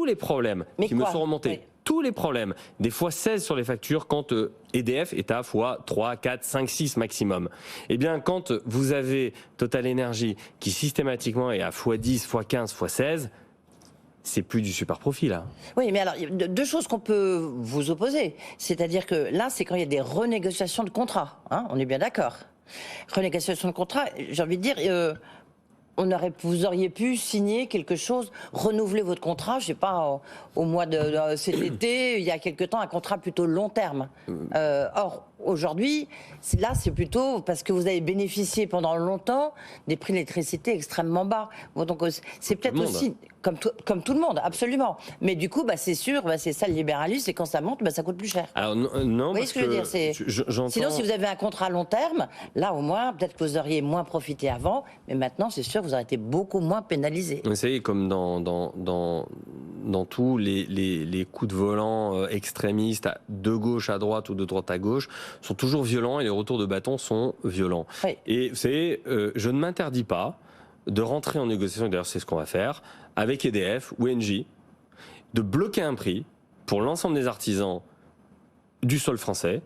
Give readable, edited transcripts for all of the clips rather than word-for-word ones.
tous les problèmes qui me sont remontés. Oui. Tous les problèmes, des fois 16 sur les factures quand EDF est à fois 3, 4, 5, 6 maximum. Eh bien, quand vous avez Total Energy qui systématiquement est à x10, x15, x16, c'est plus du super profit là. Oui, mais alors, il y a deux choses qu'on peut vous opposer. C'est-à-dire que là, c'est quand il y a des renégociations de contrats. Hein, on est bien d'accord. Renégociation de contrat, j'ai envie de dire... vous auriez pu signer quelque chose, renouveler votre contrat, je sais pas, au mois de cet été, il y a quelque temps, un contrat plutôt long terme. Or, aujourd'hui, là, c'est plutôt parce que vous avez bénéficié pendant longtemps des prix de l'électricité extrêmement bas. Bon, donc, c'est peut-être aussi, comme tout le monde, absolument. Mais du coup, c'est sûr, c'est ça le libéralisme, c'est quand ça monte, ça coûte plus cher. Alors non, vous voyez ce que je veux dire, sinon, si vous avez un contrat à long terme, là, au moins, peut-être que vous auriez moins profité avant, mais maintenant, c'est sûr, vous aurez été beaucoup moins pénalisé. Vous savez, comme dans tous les coups de volant extrémistes, de gauche à droite ou de droite à gauche, sont toujours violents et les retours de bâton sont violents. Oui. Et vous savez, je ne m'interdis pas de rentrer en négociation, d'ailleurs c'est ce qu'on va faire, avec EDF ou Engie, de bloquer un prix pour l'ensemble des artisans du sol français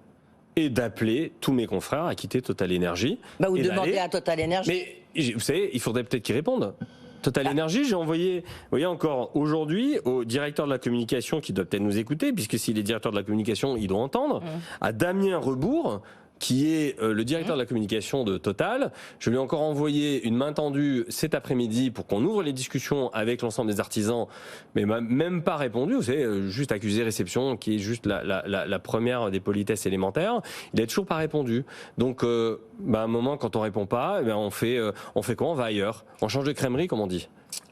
et d'appeler tous mes confrères à quitter Total Energy. Ou demander à Total Energy. Mais vous savez, il faudrait peut-être qu'ils répondent. Total Energy, j'ai envoyé, vous voyez encore aujourd'hui, au directeur de la communication, qui doit peut-être nous écouter, puisque s'il est directeur de la communication, il doit entendre, à Damien Rebourg, qui est le directeur de la communication de Total. Je lui ai encore envoyé une main tendue cet après-midi pour qu'on ouvre les discussions avec l'ensemble des artisans, mais il m'a même pas répondu. Vous savez, juste accusé réception, qui est juste la première des politesses élémentaires. Il n'a toujours pas répondu. Donc, à un moment, quand on répond pas, on fait quoi ? On va ailleurs. On change de crèmerie, comme on dit.